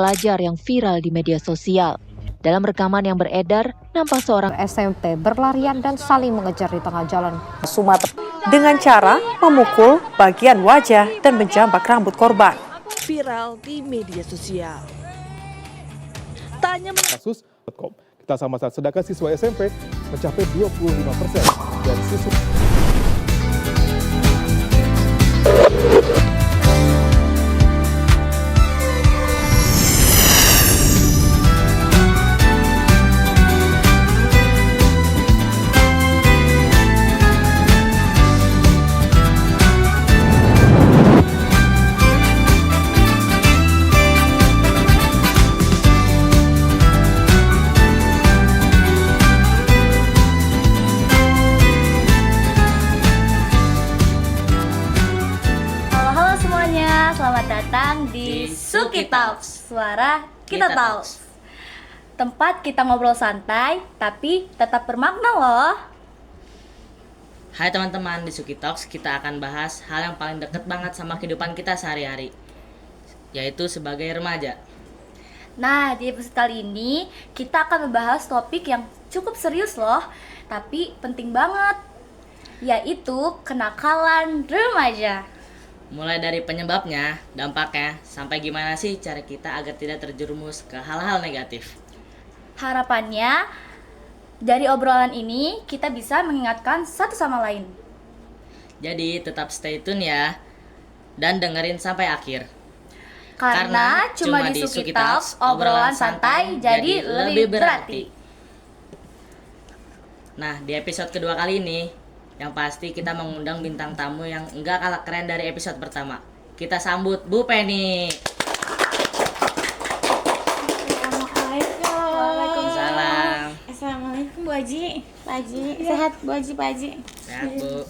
pelajar yang viral di media sosial. Dalam rekaman yang beredar, nampak seorang SMP berlarian dan saling mengejar di tengah jalan Sumatera dengan cara memukul bagian wajah dan menjambak rambut korban. Viral di media sosial. Tanya kasus.com. Kita sama-sama, sedangkan siswa SMP mencapai 25% dari siswa. Selamat datang di Suki Talks, suara kita tahu. Tempat kita ngobrol santai, tapi tetap bermakna loh. Hai teman-teman, di Suki Talks kita akan bahas hal yang paling deket banget sama kehidupan kita sehari-hari, yaitu sebagai remaja. Nah, di episode kali ini kita akan membahas topik yang cukup serius loh, tapi penting banget, yaitu kenakalan remaja. Mulai dari penyebabnya, dampaknya, sampai gimana sih cara kita agar tidak terjerumus ke hal-hal negatif. Harapannya, dari obrolan ini kita bisa mengingatkan satu sama lain. Jadi tetap stay tune ya, dan dengerin sampai akhir. Karena cuma di Suki Talks, obrolan santai jadi lebih berarti. Nah, di episode kedua kali ini, yang pasti kita mengundang bintang tamu yang enggak kalah keren dari episode pertama. Kita sambut Bu Penny. Assalamualaikum. Waalaikumsalam. Assalamualaikum Bu Haji. Pak Haji, sehat Bu Haji, Pak Haji? Sehat Bu.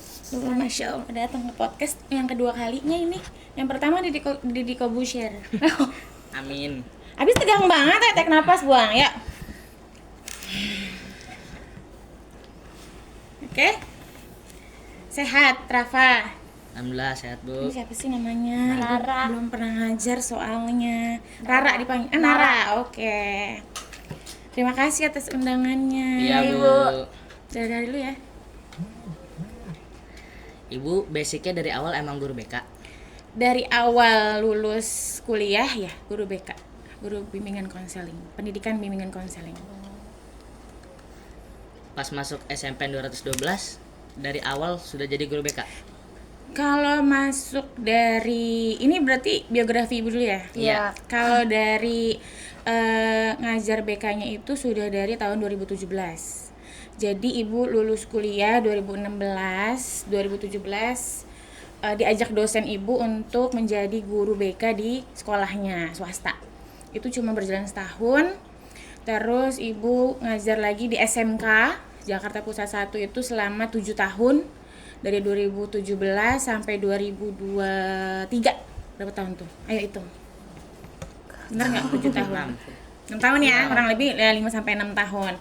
Masya Allah, datang ke podcast yang kedua kalinya ini. Yang pertama Didi Kobusher. Amin. Habis tegang banget ya, tarik napas, buang ya. Oke. Sehat, Rafa. Alhamdulillah sehat Bu. Ini siapa sih namanya? Rara. Belum pernah ngajar soalnya. Rara dipanggil. Nara. Oke. Terima kasih atas undangannya. Iya Bu. Dari dulu ya. Ibu basicnya dari awal emang guru BK. Dari awal lulus kuliah ya guru BK, guru bimbingan konseling, pendidikan bimbingan konseling. Pas masuk SMP 212, dari awal sudah jadi guru BK. Kalau masuk dari ini berarti biografi Ibu dulu ya? Iya. Kalau dari ngajar BK-nya itu sudah dari tahun 2017. Jadi Ibu lulus kuliah 2016, 2017 diajak dosen Ibu untuk menjadi guru BK di sekolahnya swasta. Itu cuma berjalan setahun. Terus Ibu ngajar lagi di SMK Jakarta Pusat 1 itu selama 7 tahun. Dari 2017 sampai 2023. Berapa tahun tuh? Ayo hitung. Benar nggak 7 tahun? 6 tahun ya, kurang lebih ya, 5 sampai 6 tahun.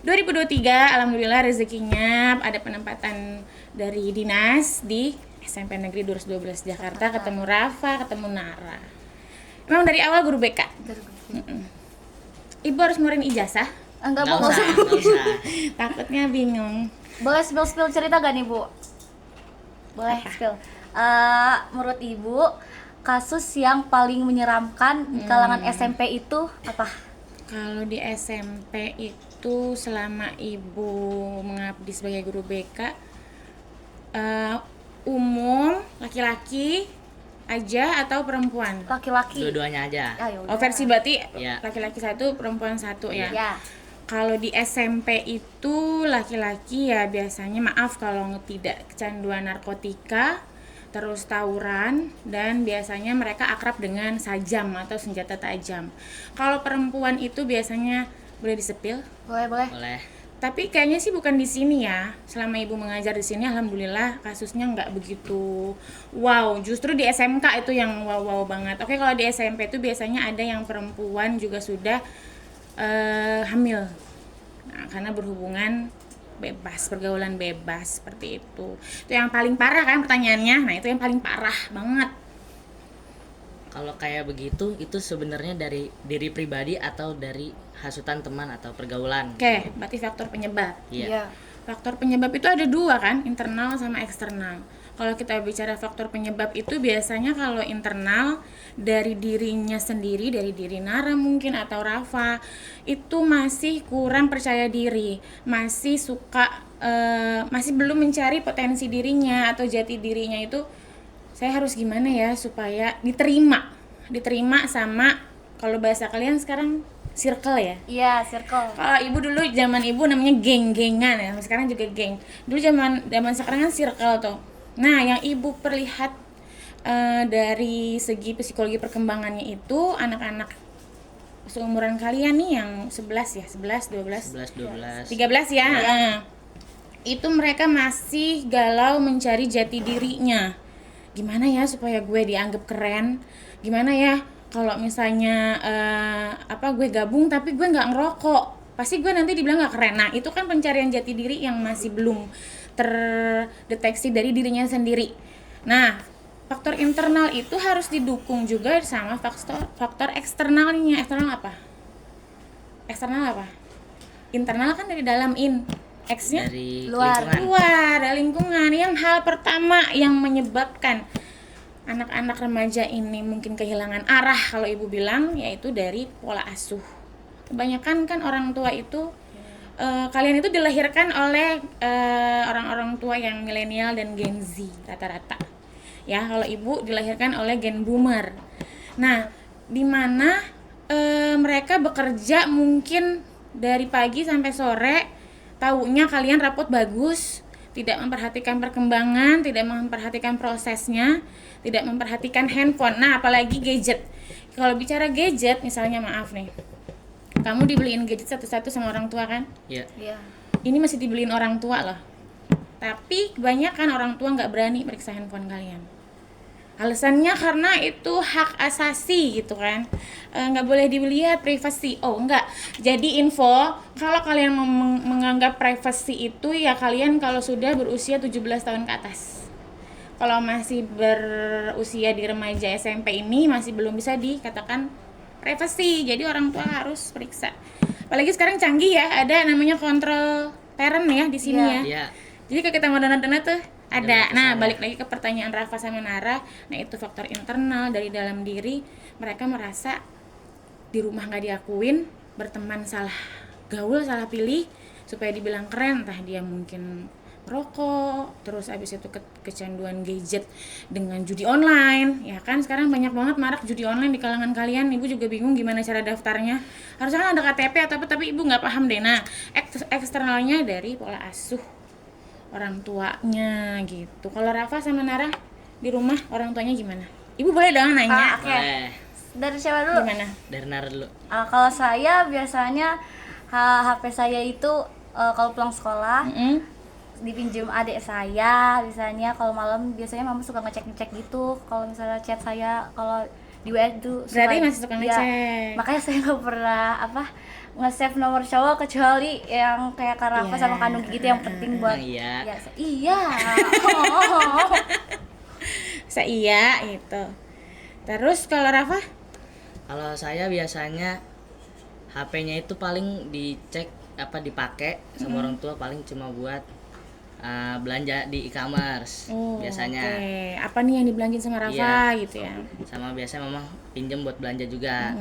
2023 alhamdulillah rezekinya ada penempatan dari dinas di SMP Negeri 212 Jakarta, ketemu Rafa, ketemu Nara. Memang dari awal guru BK. Ibu harus ngeluarin ijazah? Enggak, Nggak Bu, usah. Takutnya bingung. Boleh spill cerita gak nih, Bu? Boleh spill. Menurut Ibu, kasus yang paling menyeramkan di kalangan SMP itu apa? Kalau di SMP itu selama Ibu mengabdi sebagai guru BK, umum laki-laki aja atau perempuan? Laki-laki. Dua-duanya aja. Ah, yaudah. Oh, versi berarti Ya. laki-laki 1, perempuan 1 ya? Ya. Kalau di SMP itu laki-laki ya biasanya, maaf kalau tidak, kecanduan narkotika, terus tawuran, dan biasanya mereka akrab dengan sajam atau senjata tajam. Kalau perempuan itu biasanya boleh disepil? Boleh. Boleh. Tapi kayaknya sih bukan di sini ya. Selama Ibu mengajar di sini, alhamdulillah kasusnya nggak begitu wow. Justru di SMK itu yang wow banget. Oke, kalau di SMP itu biasanya ada yang perempuan juga sudah hamil. Nah, karena berhubungan bebas, pergaulan bebas seperti itu. Itu yang paling parah kan pertanyaannya. Nah, itu yang paling parah banget. Kalau kayak begitu itu sebenarnya dari diri pribadi atau dari hasutan teman atau pergaulan. Oke, berarti faktor penyebab. Iya. Faktor penyebab itu ada dua kan, internal sama eksternal. Kalau kita bicara faktor penyebab itu biasanya kalau internal dari dirinya sendiri, dari diri Nara mungkin atau Rafa, itu masih kurang percaya diri, masih suka, masih belum mencari potensi dirinya atau jati dirinya itu. Saya harus gimana ya supaya diterima sama, kalau bahasa kalian sekarang circle ya. Iya, circle. Kalau ibu dulu, zaman ibu namanya geng-gengan ya, sekarang juga geng. Dulu zaman sekarang kan circle tuh. Nah, yang ibu perlihat dari segi psikologi perkembangannya itu anak-anak seumuran kalian nih yang 11 ya, 11, 12, 11, 12. 13 ya. Itu mereka masih galau mencari jati dirinya. Gimana ya supaya gue dianggap keren? Gimana ya kalau misalnya gue gabung tapi gue nggak ngerokok, pasti gue nanti dibilang nggak keren. Nah, itu kan pencarian jati diri yang masih belum terdeteksi dari dirinya sendiri. Nah, faktor internal itu harus didukung juga sama faktor eksternalnya. Eksternal apa? Internal kan dari dalam, X-nya Dari Luar. lingkungan. dari lingkungan. Yang hal pertama yang menyebabkan anak-anak remaja ini mungkin kehilangan arah kalau ibu bilang, yaitu dari pola asuh. Kebanyakan kan orang tua itu, kalian itu dilahirkan oleh orang-orang tua yang milenial dan Gen Z rata-rata. Ya, kalau ibu dilahirkan oleh Gen Boomer. Nah, di mana mereka bekerja mungkin dari pagi sampai sore, taunya kalian rapot bagus, tidak memperhatikan perkembangan, tidak memperhatikan prosesnya, tidak memperhatikan handphone. Nah, apalagi gadget. Kalau bicara gadget, misalnya maaf nih, kamu dibeliin gadget satu-satu sama orang tua kan? Iya. Iya. Ini masih dibeliin orang tua loh. Tapi kebanyakan orang tua nggak berani periksa handphone kalian. Alasannya karena itu hak asasi gitu kan, nggak boleh dilihat, privasi. Oh enggak, jadi info, kalau kalian menganggap privasi itu ya kalian kalau sudah berusia 17 tahun ke atas. Kalau masih berusia di remaja SMP ini masih belum bisa dikatakan privasi, jadi orang tua harus periksa. Apalagi sekarang canggih ya, ada namanya kontrol parent ya di sini ya. Iya. Jadi kalau kita mau donat-donat tuh ada. Ada Nah, kesana. balik lagi ke pertanyaan Rafa sama Nara. Nah, itu faktor internal dari dalam diri. Mereka merasa di rumah nggak diakuin, berteman salah gaul, salah pilih supaya dibilang keren. Entah dia mungkin rokok, terus abis itu kecanduan gadget dengan judi online. Ya kan, sekarang banyak banget marak judi online di kalangan kalian. Ibu juga bingung gimana cara daftarnya. Harusnya kan ada KTP atau apa, tapi ibu nggak paham deh. Nah, eksternalnya dari pola asuh orang tuanya gitu. Kalau Rafa sama Nara di rumah orang tuanya gimana? Ibu boleh dong nanya. Oke. Boleh. Dari siapa dulu? Gimana? Dari Nara dulu. Kalau saya biasanya HP saya itu kalau pulang sekolah dipinjam adik saya. Biasanya kalau malam biasanya mama suka ngecek gitu. Kalau misalnya chat saya kalau di WA itu Berarti masih suka ya, ngecek. makanya saya nggak pernah nge-save nomor cowok kecuali yang kayak Kak Rafa Iya. sama Kak Nugi gitu yang penting buat Iya. iya. Oh. Iya itu. Terus kalau Rafa? Kalau saya biasanya HP-nya itu paling dicek dipakai sama orang tua paling cuma buat belanja di e-commerce biasanya. Oke. Apa nih yang dibelanjain sama Rafa gitu ya? Sama biasanya mama pinjem buat belanja juga.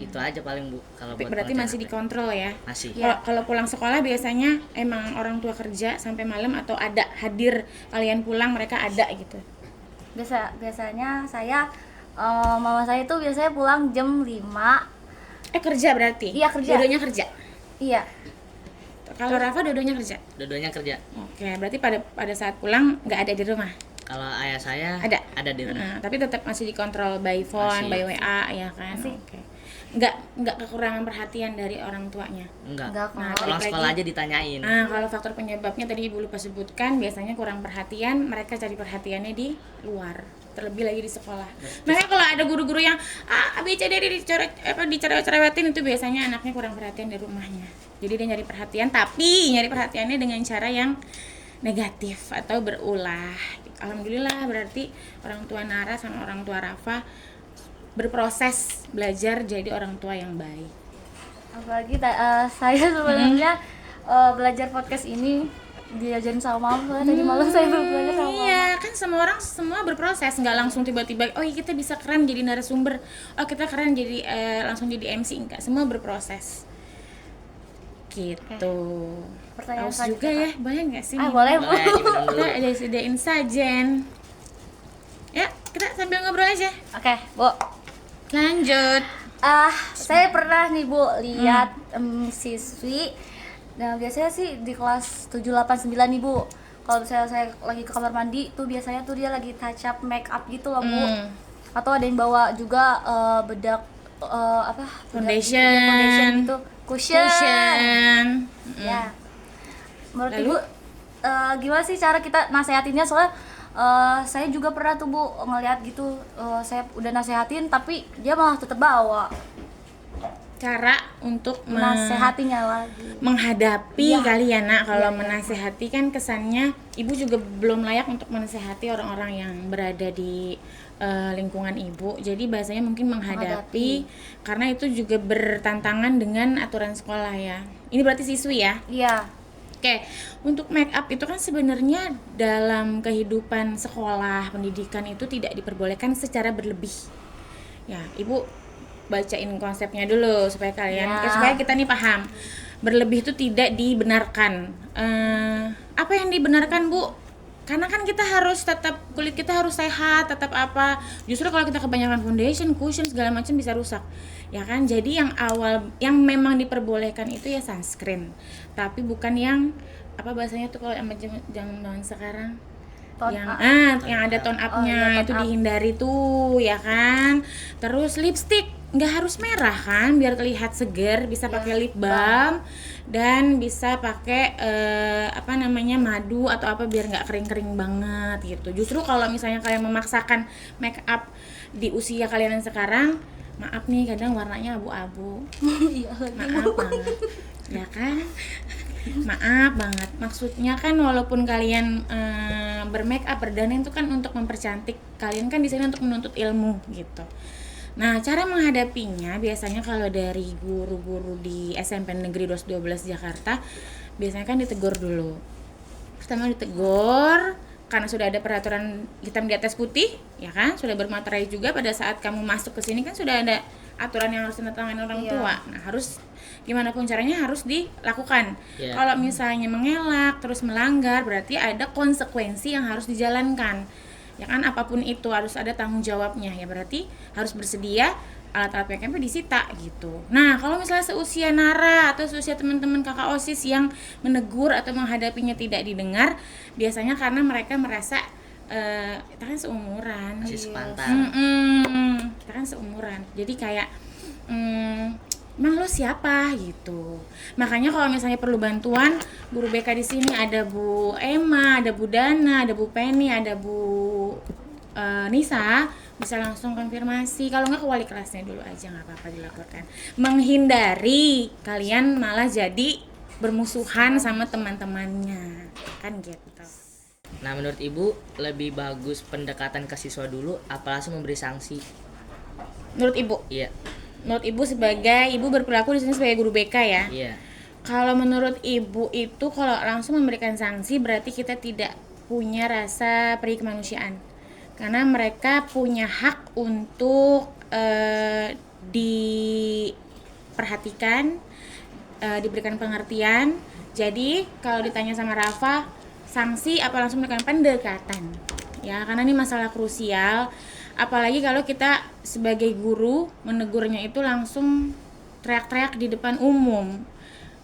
Itu aja paling Bu kalau buat Berarti pengecekan masih HP. dikontrol ya? Masih. Kalau pulang sekolah biasanya emang orang tua kerja sampai malam atau ada hadir kalian pulang mereka ada gitu? Biasanya saya mama saya itu biasanya pulang jam 5. Kerja berarti? Iya, kerja. Dua-duanya kerja? Iya. Kalau Rafa dua-duanya kerja? Dua-duanya kerja. Oke, berarti pada saat pulang nggak ada di rumah? Kalau ayah saya Ada di rumah. Nah, tapi tetap masih dikontrol by phone, Masih. by WA ya kan? Masih. Oke. Nggak kekurangan perhatian dari orang tuanya? Enggak. Enggak, Nah, kalau Pulang balik sekolah lagi. aja ditanyain. Nah, kalau faktor penyebabnya tadi Ibu lupa sebutkan, biasanya kurang perhatian, mereka cari perhatiannya di luar, terlebih lagi di sekolah. Makanya kalau ada guru-guru yang ABCD dicerewetin, itu biasanya anaknya kurang perhatian di rumahnya. Jadi dia nyari perhatian, tapi nyari perhatiannya dengan cara yang negatif atau berulah. Alhamdulillah berarti orang tua Nara sama orang tua Rafa berproses belajar jadi orang tua yang baik. Apalagi saya sebenarnya belajar podcast ini diajarin sama mama. Tadi malam saya belum belajar sama mama. Iya, kan semua berproses, nggak langsung tiba-tiba oh iya kita bisa keren jadi narasumber, oh kita keren jadi langsung jadi MC, enggak, semua berproses gitu. Pertanyaan Aus selanjutnya, juga ya, boleh nggak sih? Boleh Bu. Boleh diminum dulu. Kita ada sediain sajen. Ya, kita sambil ngobrol aja. Oke, Bu. Lanjut. Saya pernah nih Bu lihat siswi. Nah, biasanya sih di kelas 7, 8, 9 nih Bu. Kalau misalnya saya lagi ke kamar mandi tuh biasanya tuh dia lagi touch up make up gitu loh Bu. Atau ada yang bawa juga bedak foundation gitu, cushion. Ya. Menurut Lalu? Ibu gimana sih cara kita nasehatinnya, soalnya saya juga pernah tuh Bu ngeliat gitu, saya udah nasehatin tapi dia malah tetap bawa. Cara untuk Nasehatinya lagi. menghadapi kali ya Nak, kalau Iya. menasehati kan kesannya ibu juga belum layak untuk menasehati orang-orang yang berada di lingkungan ibu, jadi bahasanya mungkin menghadapi karena itu juga bertantangan dengan aturan sekolah ya. Ini berarti siswi ya? Iya. Oke, untuk make up itu kan sebenarnya dalam kehidupan sekolah, pendidikan itu tidak diperbolehkan secara berlebih. Ya, Ibu bacain konsepnya dulu supaya kalian, supaya kita nih paham. Berlebih itu tidak dibenarkan. Apa yang dibenarkan, Bu? Karena kan kita harus tetap, kulit kita harus sehat, tetap apa. Justru kalau kita kebanyakan foundation, cushion segala macam bisa rusak. Ya kan? Jadi yang yang memang diperbolehkan itu ya sunscreen. Tapi bukan yang apa bahasanya tuh kalau zaman sekarang yang ada tone up-nya, itu dihindari tuh ya kan. Terus lipstick nggak harus merah kan, biar terlihat seger, bisa pakai lip balm dan bisa pakai madu atau apa biar nggak kering-kering banget gitu. Justru kalau misalnya kalian memaksakan make up di usia kalian yang sekarang, maaf nih kadang warnanya abu-abu. Maaf banget ya kan, maaf banget. Maksudnya kan walaupun kalian bermake up, berdandan itu kan untuk mempercantik, kalian kan di sini untuk menuntut ilmu gitu. Nah, cara menghadapinya biasanya kalau dari guru-guru di SMP Negeri 12 Jakarta biasanya kan ditegur dulu. Pertama ditegur karena sudah ada peraturan hitam di atas putih, ya kan? Sudah bermaterai juga pada saat kamu masuk ke sini kan sudah ada aturan yang harus ditandatangani orang tua. Nah, harus gimana pun caranya harus dilakukan. Kalau misalnya mengelak terus melanggar berarti ada konsekuensi yang harus dijalankan. Ya kan, apapun itu harus ada tanggung jawabnya, ya berarti harus bersedia alat-alat PKMP disita gitu. Nah, kalau misalnya seusia Nara atau seusia teman-teman kakak OSIS yang menegur atau menghadapinya tidak didengar, biasanya karena mereka merasa kita kan seumuran, masih sepantar. Kita kan seumuran, jadi kayak emang lo siapa gitu. Makanya kalau misalnya perlu bantuan, guru BK di sini ada Bu Emma, ada Bu Dana, ada Bu Penny, ada Bu Nisa, bisa langsung konfirmasi. Kalau nggak ke wali kelasnya dulu aja, nggak apa-apa dilaporkan. Menghindari kalian malah jadi bermusuhan sama teman-temannya, kan gitu. Nah, menurut Ibu lebih bagus pendekatan ke siswa dulu apa langsung memberi sanksi? Menurut Ibu? Iya. Menurut Ibu sebagai Ibu berperilaku di sini sebagai guru BK ya? Iya. Kalau menurut Ibu itu kalau langsung memberikan sanksi berarti kita tidak punya rasa peri kemanusiaan. Karena mereka punya hak untuk diperhatikan, diberikan pengertian. Jadi kalau ditanya sama Rafa, sanksi apa langsung memberikan pendekatan? Ya, karena ini masalah krusial. Apalagi kalau kita sebagai guru menegurnya itu langsung teriak-teriak di depan umum.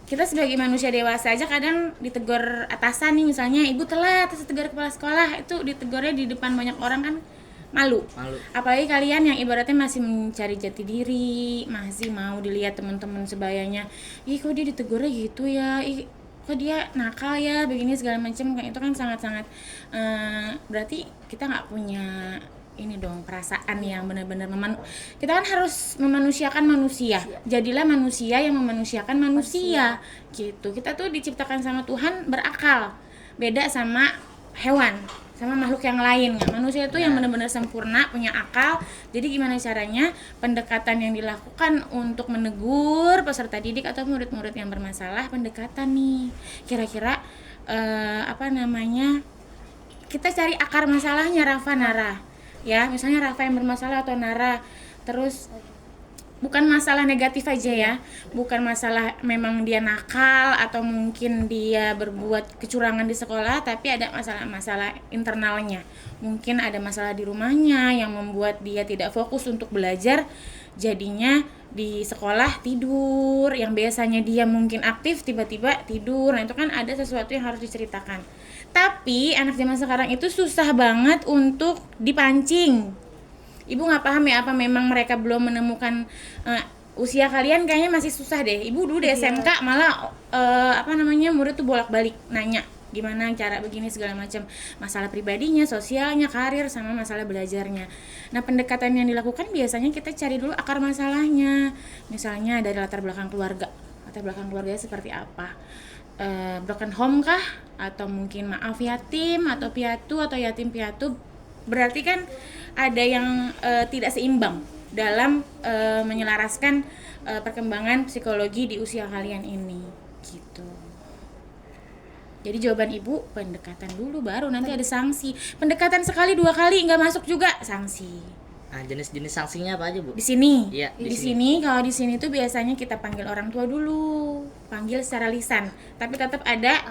Kita sebagai manusia dewasa aja kadang ditegur atasan nih, misalnya ibu telat, terus ditegur kepala sekolah, itu ditegurnya di depan banyak orang kan malu. Apalagi kalian yang ibaratnya masih mencari jati diri, masih mau dilihat teman-teman sebayanya, ih kok dia ditegurnya gitu ya, ih kok dia nakal ya, begini segala macam, itu kan sangat-sangat berarti kita nggak punya ini dong perasaan yang benar-benar kita kan harus memanusiakan manusia. Jadilah manusia yang memanusiakan manusia gitu. Kita tuh diciptakan sama Tuhan berakal, beda sama hewan. sama makhluk yang lain. Nggak, manusia itu yang benar-benar sempurna, punya akal. Jadi gimana caranya pendekatan yang dilakukan untuk menegur peserta didik atau murid-murid yang bermasalah, pendekatan nih kira-kira kita cari akar masalahnya. Rafa, Nara ya, misalnya Rafa yang bermasalah atau Nara, terus bukan masalah negatif aja ya, bukan masalah memang dia nakal atau mungkin dia berbuat kecurangan di sekolah, tapi ada masalah-masalah internalnya. Mungkin ada masalah di rumahnya yang membuat dia tidak fokus untuk belajar, jadinya di sekolah tidur, yang biasanya dia mungkin aktif tiba-tiba tidur. Nah itu kan ada sesuatu yang harus diceritakan. Tapi anak zaman sekarang itu susah banget untuk dipancing. Ibu nggak paham ya, apa memang mereka belum menemukan usia kalian kayaknya masih susah deh. Ibu dulu di SMK malah murid tuh bolak-balik nanya gimana cara begini segala macam, masalah pribadinya, sosialnya, karir, sama masalah belajarnya. Nah pendekatan yang dilakukan biasanya kita cari dulu akar masalahnya, misalnya dari latar belakang keluarganya seperti apa, broken home kah, atau mungkin maaf yatim atau piatu atau yatim piatu. Berarti kan ada yang tidak seimbang dalam menyelaraskan perkembangan psikologi di usia kalian ini gitu. Jadi jawaban ibu, pendekatan dulu baru nanti ada sanksi. Pendekatan sekali 2 kali nggak masuk juga sanksi. Nah, jenis-jenis sanksinya apa aja, Bu? Di sini. Iya, di sini kalau di sini tuh biasanya kita panggil orang tua dulu, panggil secara lisan. Tapi tetap ada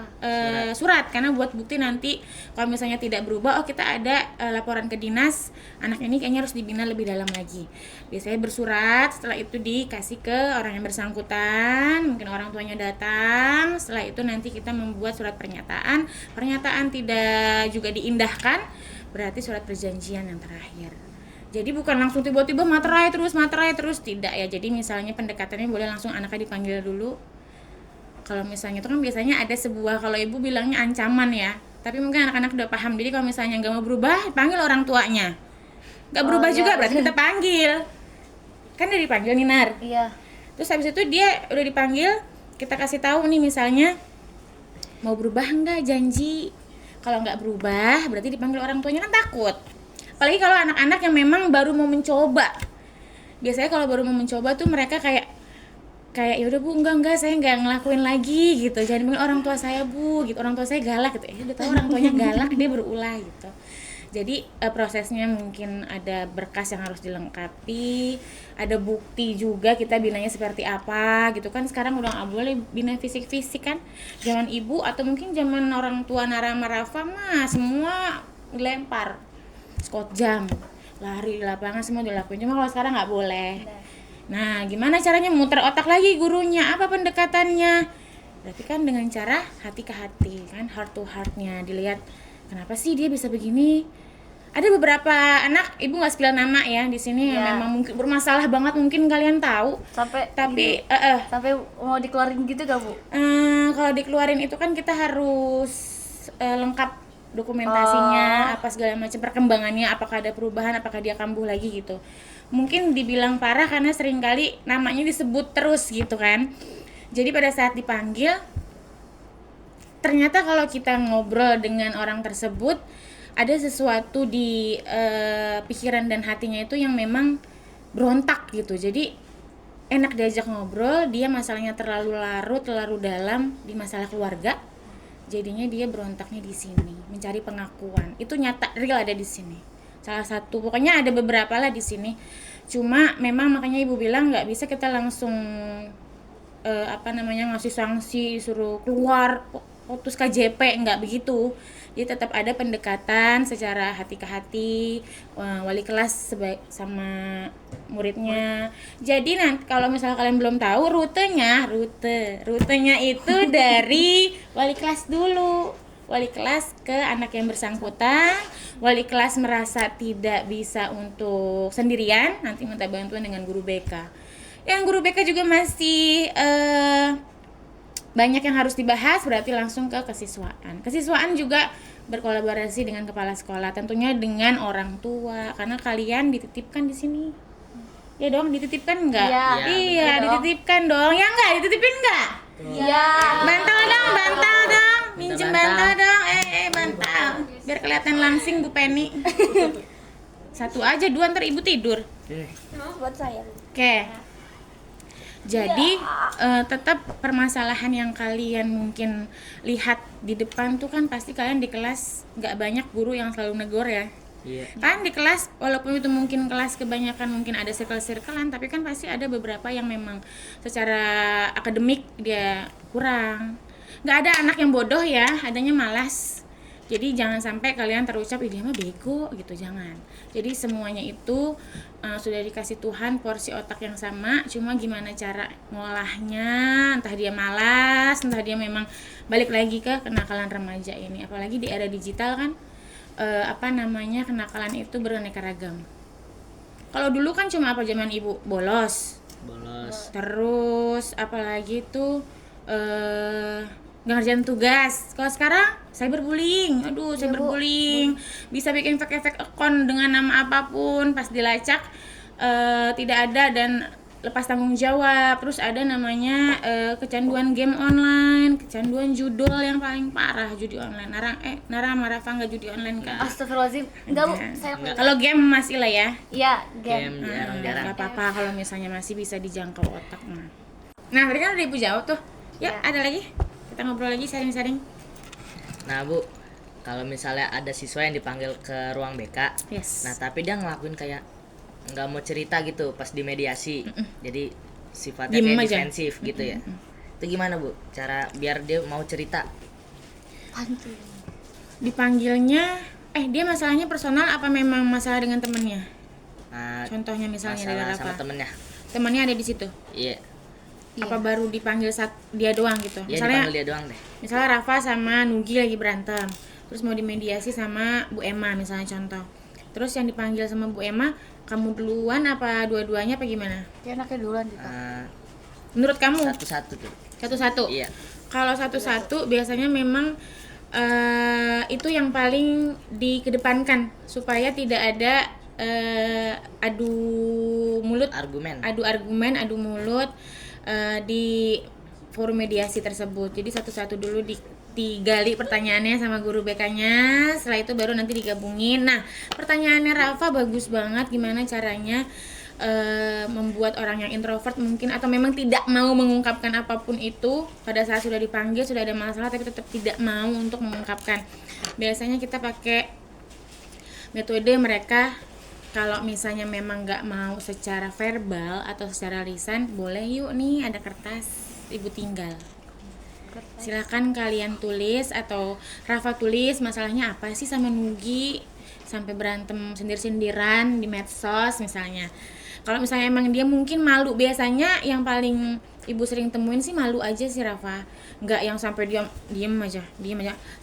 surat karena buat bukti nanti kalau misalnya tidak berubah, kita ada laporan ke dinas, anak ini kayaknya harus dibina lebih dalam lagi. Biasanya bersurat, setelah itu dikasih ke orang yang bersangkutan, mungkin orang tuanya datang. Setelah itu nanti kita membuat surat pernyataan. Pernyataan tidak juga diindahkan, berarti surat perjanjian yang terakhir. Jadi bukan langsung tiba-tiba materai terus, tidak ya. Jadi misalnya pendekatannya boleh langsung anaknya dipanggil dulu. Kalau misalnya itu kan biasanya ada sebuah, kalau ibu bilangnya ancaman ya, tapi mungkin anak-anak udah paham. Jadi kalau misalnya nggak mau berubah, panggil orang tuanya. Nggak berubah juga berarti kita panggil. Kan udah dipanggil nih, Nar. Iya. Terus habis itu dia udah dipanggil, kita kasih tahu nih misalnya mau berubah nggak, janji. Kalau nggak berubah berarti dipanggil orang tuanya, kan takut. Apalagi kalau anak-anak yang memang baru mau mencoba. Biasanya kalau baru mau mencoba tuh mereka kayak ya udah Bu, enggak saya nggak ngelakuin lagi gitu. Jangan bilang orang tua saya Bu gitu. Orang tua saya galak gitu. Udah tahu orang tuanya galak, dia berulah gitu. Jadi prosesnya mungkin ada berkas yang harus dilengkapi, ada bukti juga kita binanya seperti apa gitu kan. Sekarang udah nggak boleh bina fisik-fisik kan. Zaman ibu atau mungkin zaman orang tua Nara Marafa mah semua dilempar. Scott jam, lari di lapangan semua dilakuin. Cuma kalau sekarang nggak boleh. Nah, gimana caranya muter otak lagi gurunya? Apa pendekatannya? Berarti kan dengan cara hati ke hati, kan heart to heartnya dilihat. Kenapa sih dia bisa begini? Ada beberapa anak, ibu nggak spill nama ya di sini yang memang mungkin bermasalah banget, mungkin kalian tahu. Tapi mau dikeluarin gitu gak Bu? Kalau dikeluarin itu kan kita harus lengkap dokumentasinya, apa segala macam perkembangannya, apakah ada perubahan, apakah dia kambuh lagi gitu. Mungkin dibilang parah karena seringkali namanya disebut terus gitu kan. Jadi pada saat dipanggil, ternyata kalau kita ngobrol dengan orang tersebut, ada sesuatu di pikiran dan hatinya itu yang memang berontak gitu. Jadi enak diajak ngobrol, dia masalahnya terlalu larut, terlalu dalam di masalah keluarga. Jadinya dia berontaknya di sini, mencari pengakuan. Itu nyata, real ada di sini. Salah satu, pokoknya ada beberapa lah di sini. Cuma memang makanya ibu bilang nggak bisa kita langsung ngasih sanksi, suruh keluar, putus KJP, nggak begitu. Jadi tetap ada pendekatan secara hati ke hati, wali kelas sama muridnya. Jadi nanti kalau misalnya kalian belum tahu rutenya itu dari wali kelas dulu. Wali kelas ke anak yang bersangkutan, wali kelas merasa tidak bisa untuk sendirian, nanti minta bantuan dengan guru BK. Yang guru BK juga masih banyak yang harus dibahas, berarti langsung ke kesiswaan. Kesiswaan juga berkolaborasi dengan kepala sekolah, tentunya dengan orang tua, karena kalian dititipkan di sini. Ya dong, dititipkan enggak? Iya, dititipkan dong. Ya enggak, dititipin enggak? Iya. Bantal dong. minjem bantal dong. Bantal. Biar kelihatan langsing Bu Penny. Satu aja, 2 ntar ibu tidur. Buat saya. Oke. Jadi tetap permasalahan yang kalian mungkin lihat di depan tuh kan pasti kalian di kelas nggak banyak guru yang selalu negor ya. Iya. Kan di kelas walaupun itu mungkin kelas kebanyakan mungkin ada circle-circlean, tapi kan pasti ada beberapa yang memang secara akademik dia kurang. Nggak ada anak yang bodoh ya, adanya malas. Jadi jangan sampai kalian terucap dia mah bego gitu, jangan. Jadi semuanya itu sudah dikasih Tuhan porsi otak yang sama, cuma gimana cara ngolahnya, entah dia malas, entah dia memang balik lagi ke kenakalan remaja ini. Apalagi di era digital kan kenakalan itu beraneka ragam. Kalau dulu kan cuma apa zaman ibu bolos. Terus apalagi tuh nggak ngerjain tugas. Kalau sekarang cyberbullying, cyberbullying bisa bikin efek akun dengan nama apapun, pas dilacak tidak ada dan lepas tanggung jawab. Terus ada namanya kecanduan game online, kecanduan judul yang paling parah, judi online. Nara Rafa nggak judi online kan? Astagfirullahaladzim. Enggak, Bu. Saya Kalau game masih lah ya. Iya, game. Jarang-jarang. Nggak apa-apa kalau misalnya masih bisa dijangkau otak mah. Nah, tadi kan udah ibu jawab tuh. Ya, ada lagi. Kita ngobrol lagi, sharing-sharing. Nah Bu, kalau misalnya ada siswa yang dipanggil ke ruang BK, Yes. nah tapi dia ngelakuin kayak nggak mau cerita gitu pas di mediasi, jadi sifatnya Diem kayak aja. defensif gitu ya. Itu gimana Bu? Cara biar dia mau cerita? Dipanggilnya, dia masalahnya personal apa memang masalah dengan temennya? Nah, Contohnya misalnya dari masalah Rafa. sama temennya. Temennya ada di situ. Iya, Apa baru dipanggil saat dia doang gitu? ya dipanggil dia doang deh. Misalnya Rafa sama Nugi lagi berantem, terus mau dimediasi sama Bu Emma misalnya contoh. Terus yang dipanggil sama Bu Emma, kamu duluan apa dua-duanya apa gimana? Ya anaknya duluan gitu. Menurut kamu? Satu-satu tuh. Satu-satu? Iya. Kalau satu-satu biasanya memang itu yang paling dikedepankan supaya tidak ada adu mulut, adu argumen, adu mulut di forum mediasi tersebut. Jadi satu-satu dulu digali pertanyaannya sama guru BK-nya, setelah itu baru nanti digabungin. Nah, pertanyaannya Rafa bagus banget, gimana caranya membuat orang yang introvert mungkin atau memang tidak mau mengungkapkan apapun itu pada saat sudah dipanggil, sudah ada masalah tapi tetap tidak mau untuk mengungkapkan. Biasanya kita pakai metode mereka kalau misalnya memang nggak mau secara verbal atau secara lisan, boleh yuk nih ada kertas ibu tinggal. Silahkan kalian tulis atau Rafa tulis masalahnya apa sih sama Nugi sampai berantem sindir-sindiran di medsos misalnya. Kalau misalnya emang dia mungkin malu, biasanya yang paling ibu sering temuin sih malu aja sih Rafa. Nggak yang sampai diem aja.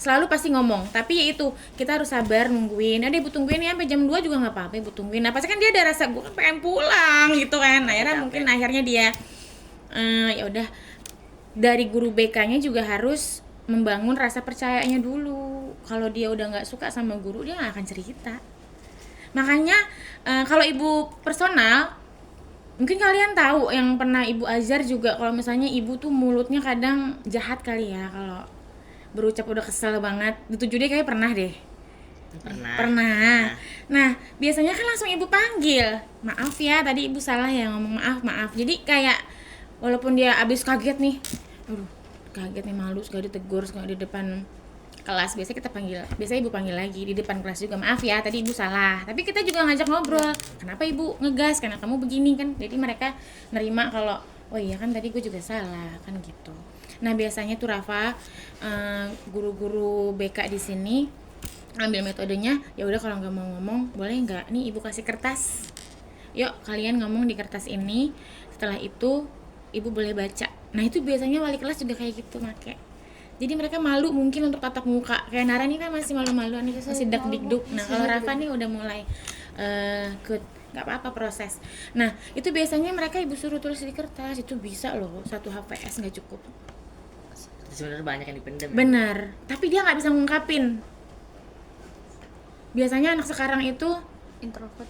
Selalu pasti ngomong, tapi ya itu kita harus sabar nungguin. Ada ibu tungguin ya sampai jam 2 juga nggak apa-apa ibu tungguin. Nah pasti kan dia ada rasa gue pengen pulang gitu kan. Akhirnya dia ya udah, dari guru BK-nya juga harus membangun rasa percayanya dulu. Kalau dia udah nggak suka sama guru, dia nggak akan cerita. Makanya kalau ibu personal, mungkin kalian tahu yang pernah ibu ajar juga, kalau misalnya ibu tuh mulutnya kadang jahat kali ya, kalau berucap udah kesel banget. Itu dia kayak pernah deh. Pernah. Nah, biasanya kan langsung ibu panggil. Maaf ya, tadi ibu salah ya ngomong maaf. Jadi kayak walaupun dia abis kaget nih, kaget nih, malu sekali ditegur sekali di depan kelas, biasanya ibu panggil lagi di depan kelas juga, maaf ya tadi ibu salah, tapi kita juga ngajak ngobrol, kenapa ibu ngegas, karena kamu begini kan, jadi mereka nerima kalau oh iya kan tadi gue juga salah kan gitu. Nah biasanya tuh Rafa, guru-guru BK di sini ambil metodenya, ya udah kalau nggak mau ngomong boleh nggak nih ibu kasih kertas, yuk kalian ngomong di kertas ini, setelah itu ibu boleh baca. Nah itu biasanya wali kelas juga kayak gitu make. Jadi mereka malu mungkin untuk tatap muka. Kayak Nara nih kan masih malu-maluan nih, masih dak-dikduk. Nah kalau Rafa nih udah mulai good, nggak apa-apa proses. Nah itu biasanya mereka ibu suruh tulis di kertas, itu bisa loh, 1 HPS nggak cukup. Sebenarnya banyak yang dipendam. Benar, tapi dia nggak bisa ngungkapin. Biasanya anak sekarang itu Introvert.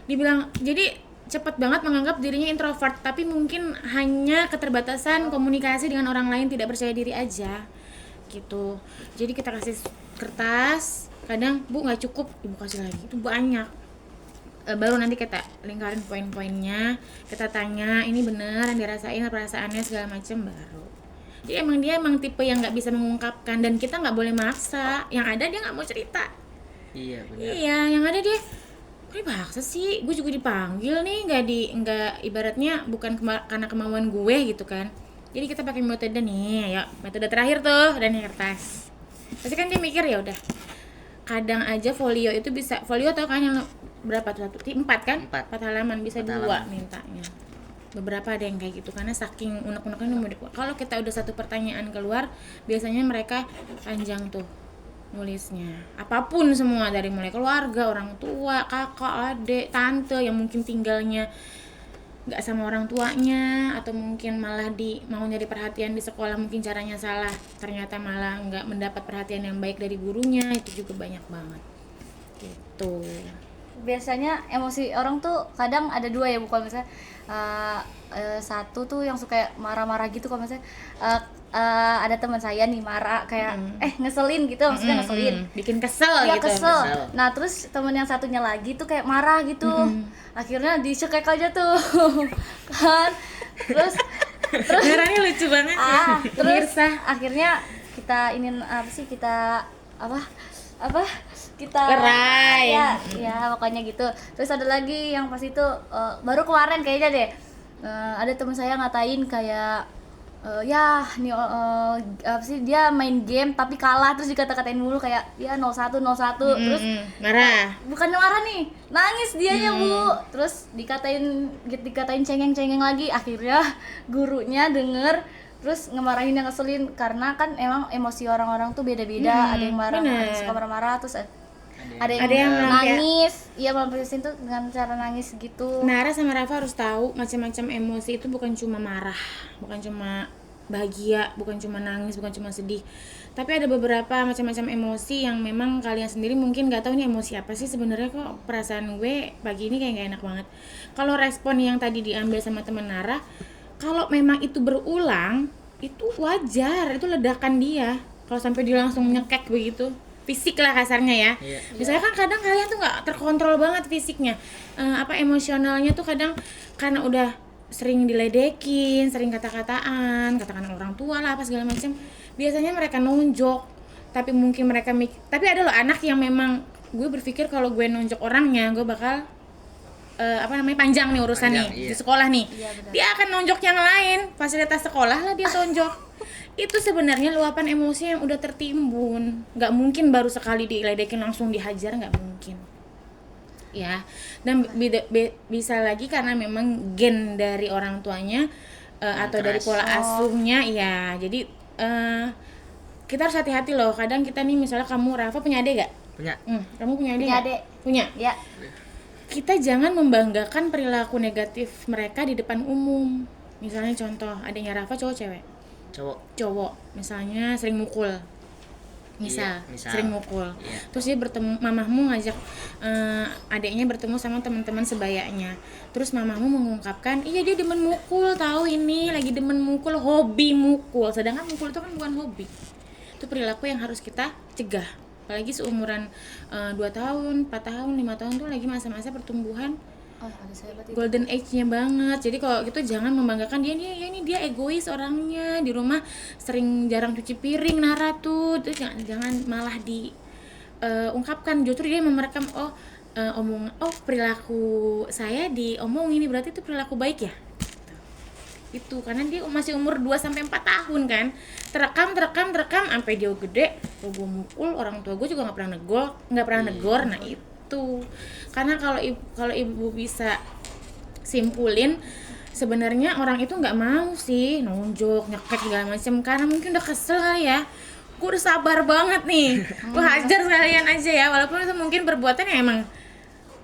Dibilang jadi cepat banget menganggap dirinya introvert, tapi mungkin hanya keterbatasan komunikasi dengan orang lain, tidak percaya diri aja gitu. Jadi kita kasih kertas, kadang Bu nggak cukup, Ibu kasih lagi, itu banyak. Baru nanti kita lingkarin poin-poinnya, kita tanya ini bener yang dirasain, perasaannya segala macam baru. Jadi dia emang tipe yang nggak bisa mengungkapkan, dan kita nggak boleh maksa. Yang ada dia nggak mau cerita. Iya benar. Iya, yang ada dia kok dipaksa sih, gue juga dipanggil nih, nggak ibaratnya bukan karena kemauan gue gitu kan. Jadi kita pakai metode nih, ya metode terakhir tuh, dan kertas. Pasti kan dia mikir ya udah. Kadang aja folio itu bisa, folio tau kan yang berapa tuh, 4 kan? 4 halaman, bisa 2 mintanya. Beberapa ada yang kayak gitu, karena saking unek-uneknya mau dikuat. Kalau kita udah satu pertanyaan keluar, biasanya mereka panjang tuh nulisnya. Apapun semua, dari mulai keluarga, orang tua, kakak, adik, tante yang mungkin tinggalnya nggak sama orang tuanya, atau mungkin malah mau nyari perhatian di sekolah, mungkin caranya salah, ternyata malah nggak mendapat perhatian yang baik dari gurunya, itu juga banyak banget gitu. Biasanya emosi orang tuh kadang ada 2 ya Bu, kalau misalnya satu tuh yang suka marah-marah gitu, kalau misalnya ada teman saya nih marah kayak ngeselin gitu, maksudnya ngeselin, bikin kesel ya, gitu. kesel. Nah terus teman yang satunya lagi tuh kayak marah gitu, akhirnya dicekek aja tuh kan, terus Merahnya lucu banget ya. terus akhirnya kita kita lerai. ya pokoknya gitu. Terus ada lagi yang pas itu baru kemarin kayaknya deh, ada teman saya ngatain kayak dia main game tapi kalah, terus dikata-katain mulu kayak ya 01 terus marah, bukan marah nih, nangis dianya Bu, terus dikatain cengeng lagi. Akhirnya gurunya denger, terus ngemarahin yang ngeselin, karena kan emang emosi orang-orang tuh beda-beda. Ada yang marah, ada yang suka marah-marah, terus ada yang nangis, iya melampiasin tuh dengan cara nangis gitu. Nara sama Rafa harus tahu macam-macam emosi itu bukan cuma marah, bukan cuma bahagia, bukan cuma nangis, bukan cuma sedih. Tapi ada beberapa macam-macam emosi yang memang kalian sendiri mungkin nggak tahu nih emosi apa sih sebenarnya, kok perasaan gue pagi ini kayak nggak enak banget. Kalau respon yang tadi diambil sama teman Nara, kalau memang itu berulang, itu wajar, itu ledakan dia. Kalau sampai dia langsung nyekek begitu, fisik lah kasarnya ya. Misalnya kan kadang kalian tuh nggak terkontrol banget fisiknya, emosionalnya tuh kadang karena udah sering diledekin, sering katakan orang tua lah apa segala macam. Biasanya mereka nonjok, tapi mungkin mereka tapi ada loh anak yang memang gue berpikir kalau gue nonjok orangnya, gue bakal panjang nih urusan di sekolah nih. Dia akan nonjok yang lain, fasilitas sekolah lah dia tonjok. Itu sebenarnya luapan emosi yang udah tertimbun. Nggak mungkin baru sekali diledekin langsung dihajar, nggak mungkin. Ya, dan bisa lagi karena memang gen dari orang tuanya atau dari pola asuhnya, ya. Jadi kita harus hati-hati loh. Kadang kita nih, misalnya kamu Rafa punya adik gak? Punya. Kamu punya adik? Punya. Ya. Kita jangan membanggakan perilaku negatif mereka di depan umum. Misalnya contoh, adiknya Rafa cowok cewek? Cowok. Misalnya sering mukul. Misal. Sering mukul. Terus dia mamahmu ngajak adiknya bertemu sama teman-teman sebayanya. Terus mamahmu mengungkapkan, iya dia demen mukul, tahu ini lagi demen mukul, hobi mukul. Sedangkan mukul itu kan bukan hobi. Itu perilaku yang harus kita cegah. Apalagi seumuran 2 tahun, 4 tahun, 5 tahun tuh lagi masa-masa pertumbuhan golden age-nya banget. Jadi kalau gitu jangan membanggakan dia dia egois orangnya, di rumah jarang cuci piring Nara tuh. Itu jangan malah diungkapkan, justru dia merekam perilaku saya diomongin, ini berarti itu perilaku baik ya. Itu karena dia masih umur 2 sampai 4 tahun kan. Terekam sampai dia gede, gue mukul, orang tua gue juga enggak pernah negor. Nah, itu. Karena kalau ibu bisa simpulin, sebenarnya orang itu nggak mau sih nonjok, nyekek segala macam, karena mungkin udah kesel kali ya. Gue udah sabar banget nih, gue hajar sekalian aja ya, walaupun itu mungkin perbuatan yang emang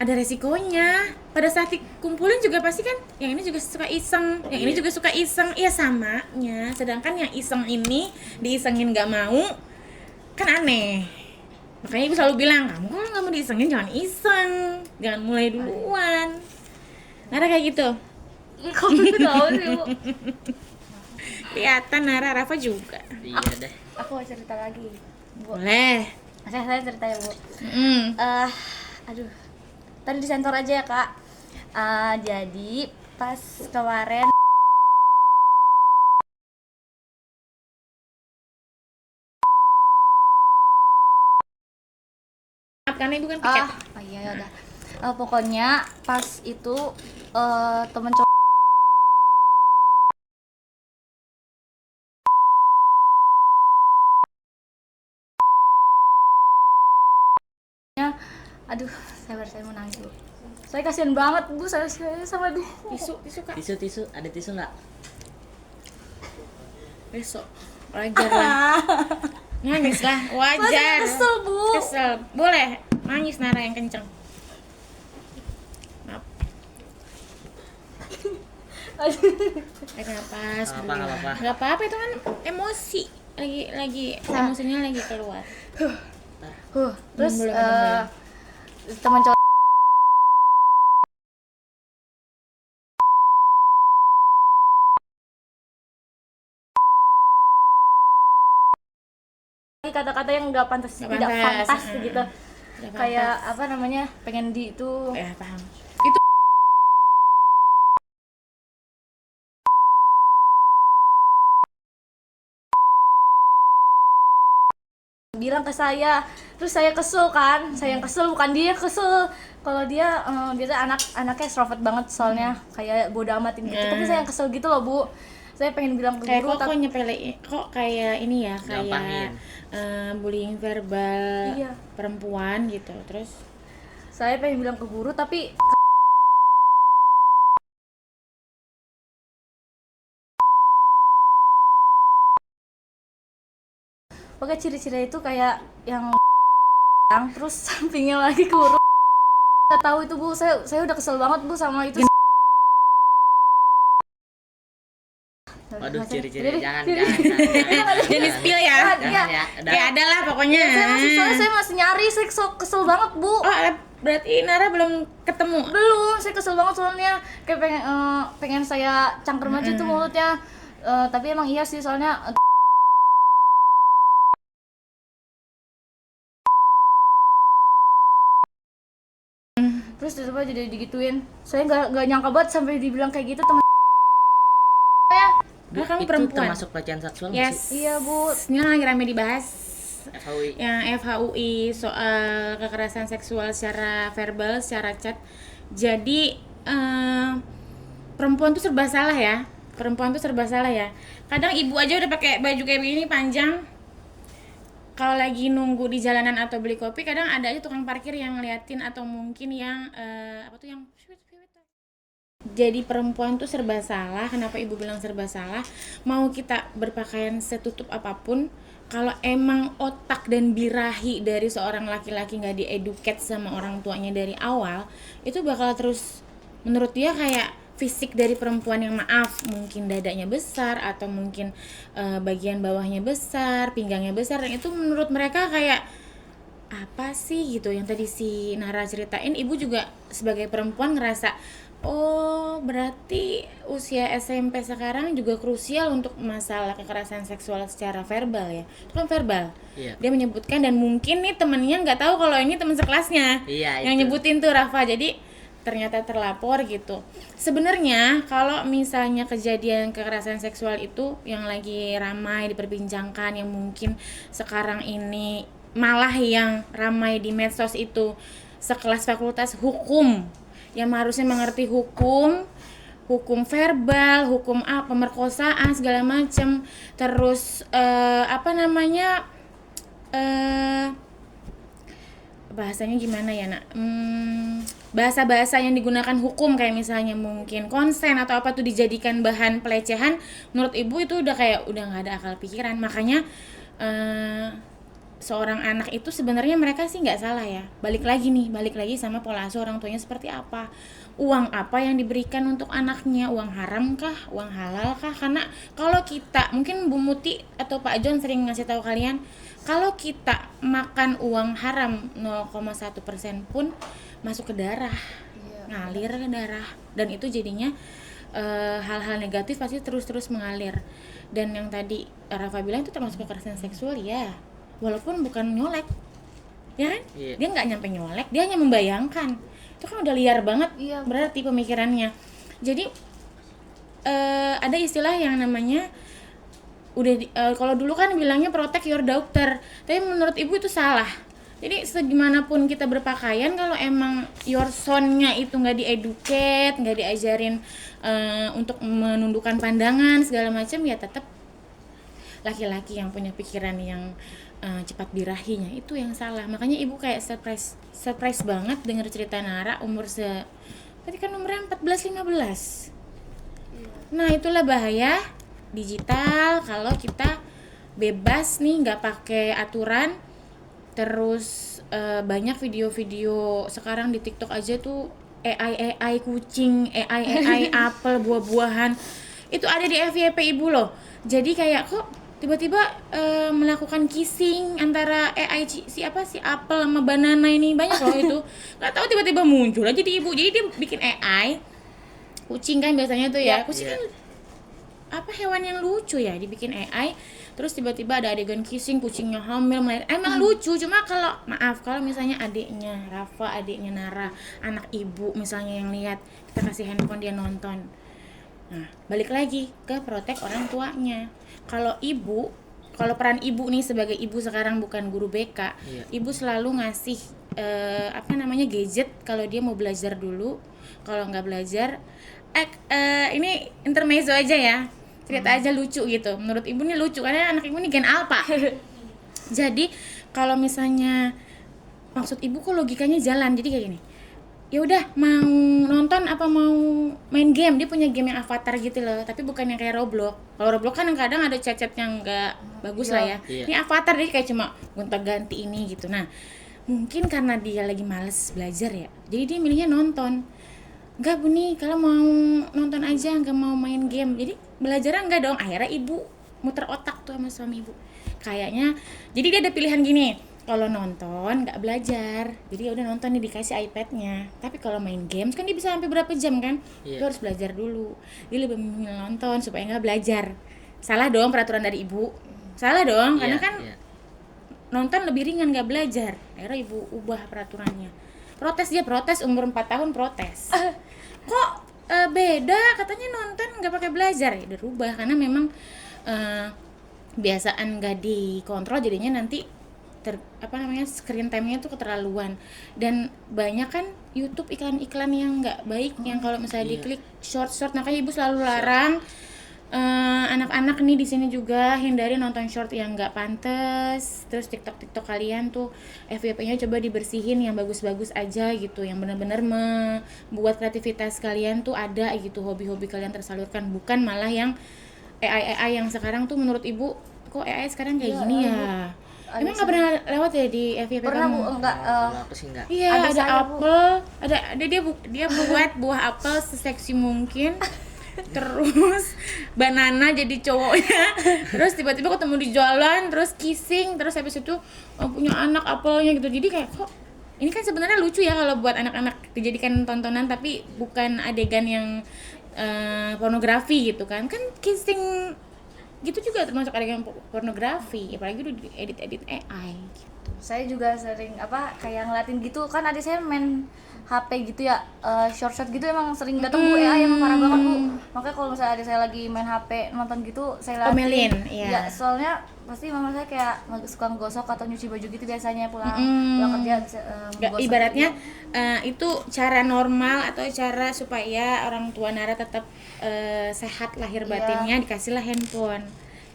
ada resikonya. Pada saat dikumpulin juga pasti kan yang ini juga suka iseng, yang ini juga suka iseng, ya samanya. Sedangkan yang iseng ini diisengin nggak mau, kan aneh. Makanya ibu selalu bilang, kamu kalau nggak mau diisengin jangan iseng, jangan mulai duluan. Nara kayak gitu. Kok gitu tahu sih Bu? Kelihatan Nara, Rafa juga. Iya deh. aku mau cerita lagi, Bu. Boleh. Saya cerita ya, Bu. Mm. Aduh, tadi disensor aja ya, Kak. Jadi pas kemarin Karena ibu kan piket. oh iya ya udah. Pokoknya pas itu temen cowok aduh, saya mau nangis, Bu. Saya kasihan banget, Bu, saya sama dia. Tisu Kak. Tisu, ada tisu nggak? Besok wajar lah. Nangis lah, wajar. Masa kesel, Bu? Kesel. Boleh nangis Nara yang kenceng. Maaf. Tarik napas. Nggak apa-apa. Gak apa-apa, itu kan emosi. Lagi emosinya lagi keluar. Terus Boleh. teman cowok kata-kata yang nggak pantas, Nggak tidak pantas, pantas gitu. Tidak Kayak pantas. apa namanya? Pengen di itu Ya paham. Itu bilang ke saya, terus saya kesel kan, saya yang kesel bukan dia kesel. Kalau dia biasa anaknya extrovert banget soalnya, kayak bodo amatin gitu, tapi saya yang kesel gitu loh, Bu. Saya pengen bilang ke kayak guru kok nyepelein, kok kayak ini ya, Gampangin. kayak bullying verbal Iya. perempuan gitu. Terus saya pengen bilang ke guru tapi pakai ciri-ciri itu kayak yang terus sampingnya lagi kurus. Nggak tahu itu, Bu. Saya udah kesel banget, Bu, sama itu. Waduh, ciri-ciri Jadi- jangan. jangan di spill ya. Jangan ya. Udah. Kayak ada lah pokoknya. Saya masih nyari, saya kesel banget, Bu. Oh, berarti Nara belum ketemu. Belum, saya kesel banget soalnya kayak pengen saya cangkrem aja tuh mulutnya. Tapi emang iya sih soalnya terus tiba-tiba jadi digituin. Saya nggak nyangka banget sampai dibilang kayak gitu, teman. Bu, Kamu itu perempuan. termasuk pelecehan seksual nggak Yes. sih? Iya, Bu. Ini lagi rame dibahas. FHUI. Yang FHUI soal kekerasan seksual secara verbal, secara chat. Jadi perempuan tuh serba salah ya. Perempuan tuh serba salah ya. Kadang ibu aja udah pakai baju kayak begini panjang. Kalau lagi nunggu di jalanan atau beli kopi, kadang ada aja tukang parkir yang ngeliatin atau mungkin yang jadi perempuan tuh serba salah. Kenapa ibu bilang serba salah? Mau kita berpakaian setutup apapun, kalau emang otak dan birahi dari seorang laki-laki nggak dieduket sama orang tuanya dari awal, itu bakal terus menurut dia kayak fisik dari perempuan yang maaf, mungkin dadanya besar atau mungkin bagian bawahnya besar, pinggangnya besar, dan itu menurut mereka kayak apa sih gitu. Yang tadi si Nara ceritain, ibu juga sebagai perempuan ngerasa oh berarti usia SMP sekarang juga krusial untuk masalah kekerasan seksual secara verbal ya. Itu kan verbal. Iya. Dia menyebutkan, dan mungkin nih temennya nggak tahu kalau ini teman sekelasnya Iya, yang itu. nyebutin tuh Rafa. Jadi ternyata terlapor gitu. Sebenarnya kalau misalnya kejadian kekerasan seksual itu yang lagi ramai diperbincangkan, yang mungkin sekarang ini malah yang ramai di medsos itu sekelas fakultas hukum yang harusnya mengerti hukum verbal, hukum pemerkosaan segala macam, terus bahasanya gimana ya nak, bahasa-bahasa yang digunakan hukum kayak misalnya mungkin konsen atau apa tuh dijadikan bahan pelecehan, menurut ibu itu udah nggak ada akal pikiran. Makanya seorang anak itu sebenarnya mereka sih nggak salah ya. Balik lagi sama pola asuh orang tuanya seperti apa, uang apa yang diberikan untuk anaknya, uang haram kah, uang halal kah. Karena kalau kita, mungkin Bu Muti atau Pak John sering ngasih tahu kalian, kalau kita makan uang haram 0,1% pun masuk ke darah, ngalir ke darah, dan itu jadinya hal-hal negatif pasti terus mengalir. Dan yang tadi Rafa bilang itu termasuk kekerasan seksual ya, walaupun bukan nyolek, ya kan? Dia nggak nyampe nyolek, dia hanya membayangkan. Itu kan udah liar banget, berarti pemikirannya. Jadi ada istilah yang namanya kalau dulu kan bilangnya protect your daughter, tapi menurut ibu itu salah. Jadi segimanapun kita berpakaian, kalau emang your son-nya itu nggak dieducate, nggak diajarin untuk menundukkan pandangan segala macam, ya tetap laki-laki yang punya pikiran yang cepat birahinya itu yang salah. Makanya ibu kayak surprise banget dengar cerita Nara tadi kan umurnya 14-15. Nah itulah bahaya digital kalau kita bebas nih, nggak pakai aturan. Terus banyak video-video sekarang di TikTok aja tuh AI kucing, AI apel, buah-buahan. Itu ada di FYP ibu loh. Jadi kayak kok tiba-tiba melakukan kissing antara AI si apel sama banana ini, banyak loh itu. Nggak tahu tiba-tiba muncul aja di ibu. Jadi dia bikin AI kucing kan biasanya tuh ya. Kucing kan hewan yang lucu ya, dibikin AI. Terus tiba-tiba ada adegan kissing, kucingnya hamil, emang lucu. Cuma kalau misalnya adiknya Rafa, adiknya Nara, anak ibu misalnya yang lihat, kita kasih handphone dia nonton. Nah, balik lagi ke protek orang tuanya. Kalau peran ibu nih sebagai ibu sekarang bukan guru BK, ibu selalu ngasih gadget kalau dia mau belajar dulu. Kalau nggak belajar, ini intermezzo aja ya. Cerita aja lucu gitu. Menurut ibu nih lucu karena anak ibu nih gen alpha. Jadi kalau misalnya maksud ibu kok logikanya jalan. Jadi kayak gini. Ya udah, mau nonton apa mau main game? Dia punya game yang avatar gitu loh, tapi bukan yang kayak Roblox. Kalau Roblox kan kadang ada chat-chat yang enggak bagus lah ya. Ini avatar dia kayak cuma gonta-ganti ini gitu. Nah, mungkin karena dia lagi males belajar ya. Jadi dia milihnya nonton. Enggak Bu nih, kalau mau nonton aja, enggak mau main game. Jadi belajar enggak dong. Akhirnya ibu muter otak tuh sama suami ibu. Kayaknya, jadi dia ada pilihan gini. Kalau nonton enggak belajar. Jadi ya udah nonton nih, dikasih iPad-nya. Tapi kalau main games kan dia bisa sampai berapa jam kan? Dia harus belajar dulu. Dia lebih memilih nonton supaya enggak belajar. Salah dong peraturan dari ibu. Salah dong, karena kan nonton lebih ringan enggak belajar. Akhirnya ibu ubah peraturannya. Protes umur 4 tahun protes. Kok beda, katanya nonton nggak pakai belajar. Ya udah rubah karena memang kebiasaan nggak dikontrol, jadinya nanti screen time-nya tuh keterlaluan. Dan banyak kan YouTube iklan-iklan yang nggak baik, yang kalau misalnya diklik short, makanya ibu selalu larang anak-anak nih di sini juga hindari nonton short yang nggak pantas. Terus TikTok kalian tuh FYP-nya coba dibersihin yang bagus-bagus aja gitu, yang benar-benar membuat kreativitas kalian tuh ada gitu, hobi-hobi kalian tersalurkan, bukan malah yang AI yang sekarang tuh. Menurut ibu kok AI sekarang kayak gini ya? Emang nggak pernah lewat ya di FYP pernah kamu? Bu, enggak. Aku sih enggak. Iya, ada apel, dia buat buah apel seseksi mungkin. Terus banana jadi cowoknya, terus tiba-tiba ketemu di jalan, terus kissing, terus habis itu punya anak apelnya gitu. Jadi kayak kok ini kan sebenarnya lucu ya kalau buat anak-anak dijadikan tontonan, tapi bukan adegan yang pornografi gitu kan kissing gitu juga termasuk adegan pornografi, apalagi udah edit AI gitu. Saya juga sering kayak ngeliatin gitu kan, adik saya main HP gitu ya, short gitu emang sering datang Bu, AI emang parah banget Bu. Makanya kalau misalnya adik saya lagi main HP nonton gitu, saya liatin. Omelin, ya. Soalnya pasti mama saya kayak suka ngegosok atau nyuci baju gitu biasanya pulang kerja. Ibaratnya itu cara normal atau cara supaya orang tua Nara tetap sehat lahir batinnya, dikasihlah handphone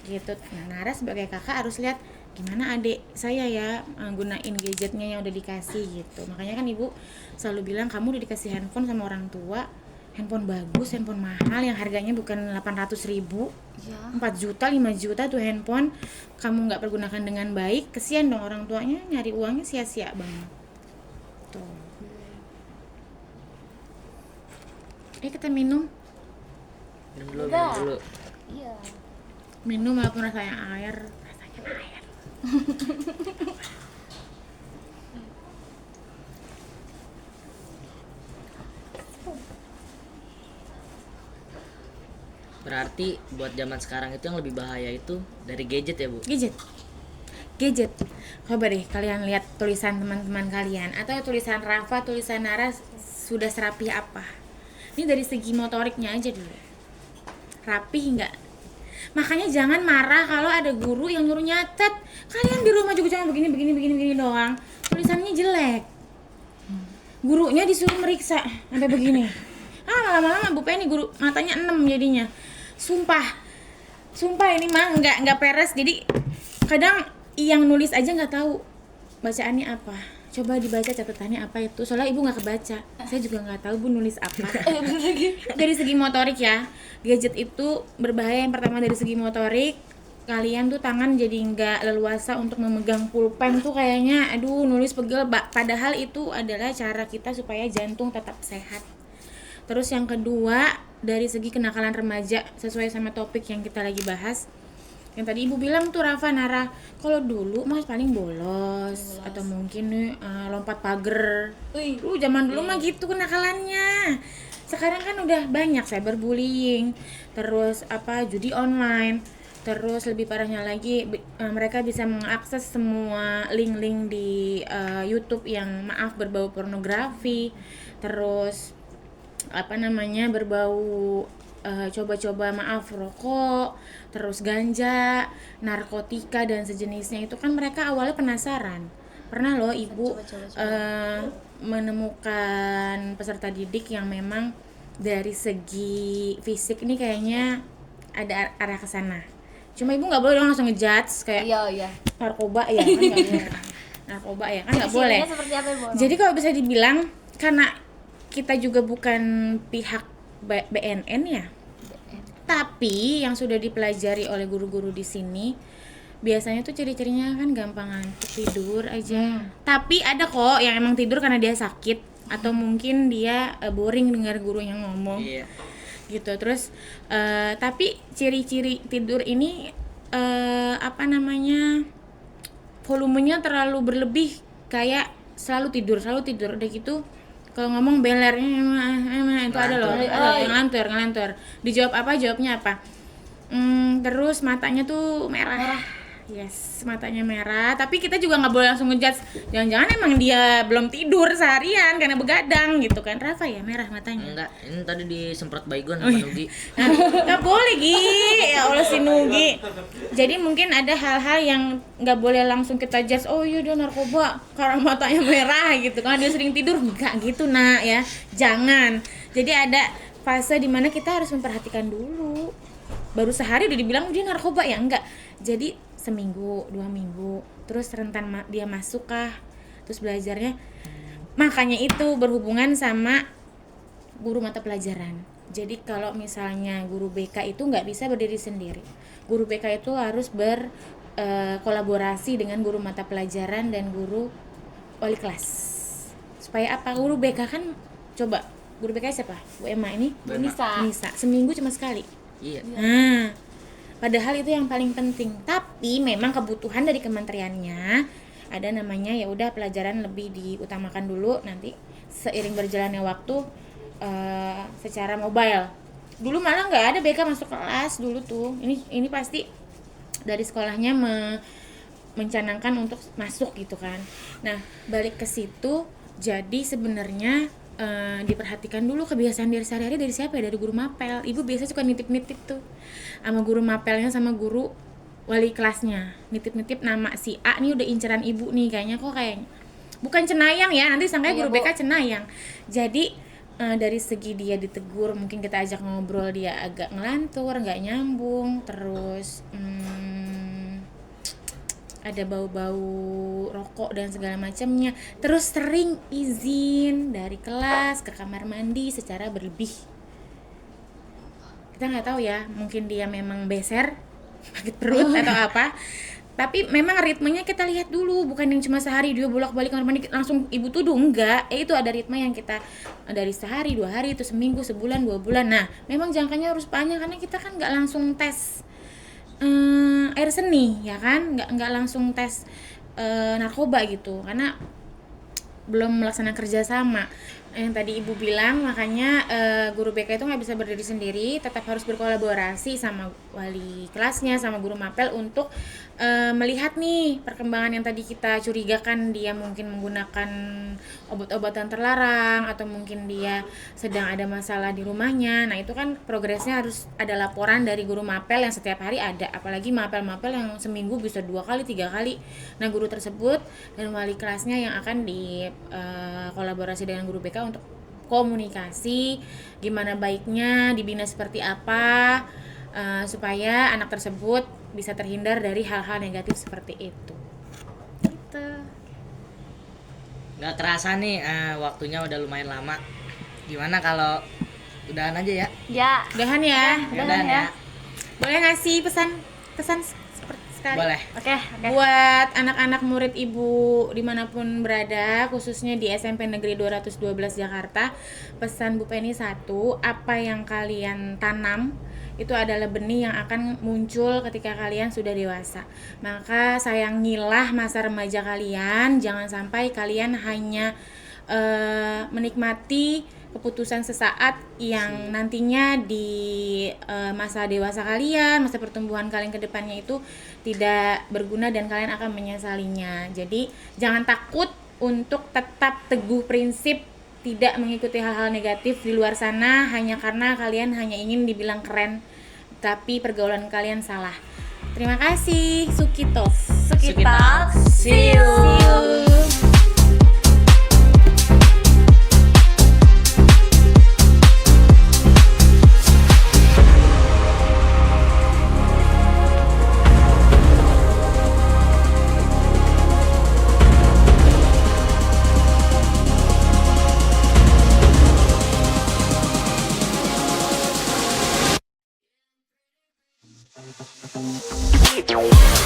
gitu. Nah, Nara sebagai kakak harus lihat gimana adik saya ya gunain gadgetnya yang udah dikasih gitu. Makanya kan ibu selalu bilang, kamu udah dikasih handphone sama orang tua, handphone bagus, handphone mahal yang harganya bukan 800.000, 4 juta, 5 juta tuh handphone, kamu nggak pergunakan dengan baik, kesian dong orang tuanya nyari uangnya sia-sia banget tuh. Kita minum Dulu. Iya. Minum walaupun rasanya air. Berarti buat zaman sekarang itu yang lebih bahaya itu dari gadget ya, Bu? Gadget. Coba deh kalian lihat tulisan teman-teman kalian atau tulisan Rafa, tulisan Nara sudah serapih apa. Ini dari segi motoriknya aja dulu. Rapih nggak? Makanya jangan marah kalau ada guru yang nyuruh nyatet. Kalian di rumah juga cuma begini doang. Tulisannya jelek. Gurunya disuruh meriksa sampai begini. Lama-lama Bu Penny guru matanya 6 jadinya. Sumpah ini mah nggak peres. Jadi kadang yang nulis aja nggak tahu bacaannya apa. Coba dibaca catatannya apa itu. Soalnya ibu nggak kebaca. Saya juga nggak tahu Bu nulis apa. Dari segi motorik ya, gadget itu berbahaya. Yang pertama dari segi motorik, kalian tuh tangan jadi nggak leluasa untuk memegang pulpen tuh kayaknya. Aduh nulis pegel. Padahal itu adalah cara kita supaya jantung tetap sehat. Terus yang kedua, dari segi kenakalan remaja, sesuai sama topik yang kita lagi bahas. Yang tadi ibu bilang tuh Rafa, Nara, kalau dulu mas paling bolos. Atau mungkin nih lompat pagar. Zaman dulu mah gitu kenakalannya. Sekarang kan udah banyak cyberbullying, terus judi online. Terus lebih parahnya lagi, mereka bisa mengakses semua link-link di YouTube yang berbau pornografi. Terus berbau coba-coba rokok, terus ganja, narkotika dan sejenisnya. Itu kan mereka awalnya penasaran. Pernah loh ibu menemukan peserta didik yang memang dari segi fisik ini kayaknya ada arah ke sana. Cuma ibu nggak boleh dong langsung ngejudge kayak narkoba ya kan nggak boleh. Narkoba ya kan nggak boleh. Jadi kalau bisa dibilang karena kita juga bukan pihak BNN ya, tapi yang sudah dipelajari oleh guru-guru di sini biasanya tuh ciri-cirinya kan gampang ngantuk, tidur aja. Tapi ada kok yang emang tidur karena dia sakit atau mungkin dia boring dengar guru yang ngomong. Gitu. Terus tapi ciri-ciri tidur ini volumenya terlalu berlebih, kayak selalu tidur udah gitu. Kalau ngomong belernya itu ada loh, ngelantur. Dijawab apa, jawabnya apa. Terus matanya tuh merah. Yes, matanya merah. Tapi kita juga nggak boleh langsung ngejudge. Jangan-jangan emang dia belum tidur seharian karena begadang gitu kan. Rafa ya merah matanya. Enggak, ini tadi disemprot baygon sama Nugi. Nggak boleh Gi, ya Allah si Nugi. Jadi mungkin ada hal-hal yang nggak boleh langsung kita judge. Oh iya dia narkoba karena matanya merah gitu kan. Dia sering tidur, enggak gitu nak ya. Jangan. Jadi ada fase dimana kita harus memperhatikan dulu. Baru sehari udah dibilang dia narkoba ya enggak. Jadi seminggu, 2 minggu, terus rentan dia masuk kah, terus belajarnya. Makanya itu berhubungan sama guru mata pelajaran. Jadi kalau misalnya guru BK itu nggak bisa berdiri sendiri. Guru BK itu harus berkolaborasi dengan guru mata pelajaran dan guru wali kelas. Supaya apa? Guru BK kan, coba guru BK siapa? Bu Emma ini? Nisa. Seminggu cuma sekali. Iya. Nah, padahal itu yang paling penting. Tapi memang kebutuhan dari kementeriannya ada namanya ya udah pelajaran lebih diutamakan dulu, nanti seiring berjalannya waktu secara mobile. Dulu malah nggak ada BK masuk kelas dulu tuh. Ini pasti dari sekolahnya mencanangkan untuk masuk gitu kan. Nah, balik ke situ, jadi sebenarnya diperhatikan dulu kebiasaan dari sehari-hari dari siapa ya? Dari guru mapel. Ibu biasa suka nitip-nitip tuh sama guru mapelnya sama guru wali kelasnya, nitip-nitip nama si A nih udah inceran ibu nih kayaknya, kok kayaknya bukan cenayang ya, nanti sangkanya guru BK cenayang. Jadi dari segi dia ditegur, mungkin kita ajak ngobrol dia agak ngelantur, nggak nyambung, terus ada bau-bau rokok dan segala macamnya, terus sering izin dari kelas ke kamar mandi secara berlebih. Kita nggak tahu ya, mungkin dia memang beser, sakit perut atau apa. Tapi memang ritmenya kita lihat dulu, bukan yang cuma sehari dia bolak-balik kamar mandi langsung ibu tuduh, enggak. Itu ada ritme yang kita dari sehari, 2 hari, itu seminggu, sebulan, 2 bulan. Nah, memang jangkanya harus panjang karena kita kan nggak langsung tes air seni ya kan, nggak langsung tes narkoba gitu karena belum melaksanakan kerjasama. yang tadi Ibu bilang, makanya guru BK itu nggak bisa berdiri sendiri, tetap harus berkolaborasi sama wali kelasnya, sama guru mapel untuk melihat nih perkembangan yang tadi kita curigakan, dia mungkin menggunakan obat-obatan terlarang atau mungkin dia sedang ada masalah di rumahnya. Nah itu kan progresnya harus ada laporan dari guru mapel yang setiap hari ada, apalagi mapel-mapel yang seminggu bisa 2 kali 3 kali. Nah guru tersebut dan wali kelasnya yang akan di kolaborasi dengan guru BK untuk komunikasi gimana baiknya dibina seperti apa, supaya anak tersebut bisa terhindar dari hal-hal negatif seperti itu. Gitu. Nggak kerasa nih, waktunya udah lumayan lama. Gimana kalau udahan aja ya? Ya, Udahan ya. Udahan ya. Boleh ngasih pesan seperti sekali? Boleh. oke. Buat anak-anak murid Ibu dimanapun berada, khususnya di SMP Negeri 212 Jakarta, pesan Bu Penny satu, apa yang kalian tanam itu adalah benih yang akan muncul ketika kalian sudah dewasa. Maka sayangilah masa remaja kalian, jangan sampai kalian hanya menikmati keputusan sesaat yang nantinya di masa dewasa kalian, masa pertumbuhan kalian ke depannya itu tidak berguna dan kalian akan menyesalinya. Jadi jangan takut untuk tetap teguh prinsip tidak mengikuti hal-hal negatif di luar sana hanya karena kalian hanya ingin dibilang keren, tapi pergaulan kalian salah. Terima kasih, Sukito. Kita see you. We'll be right back.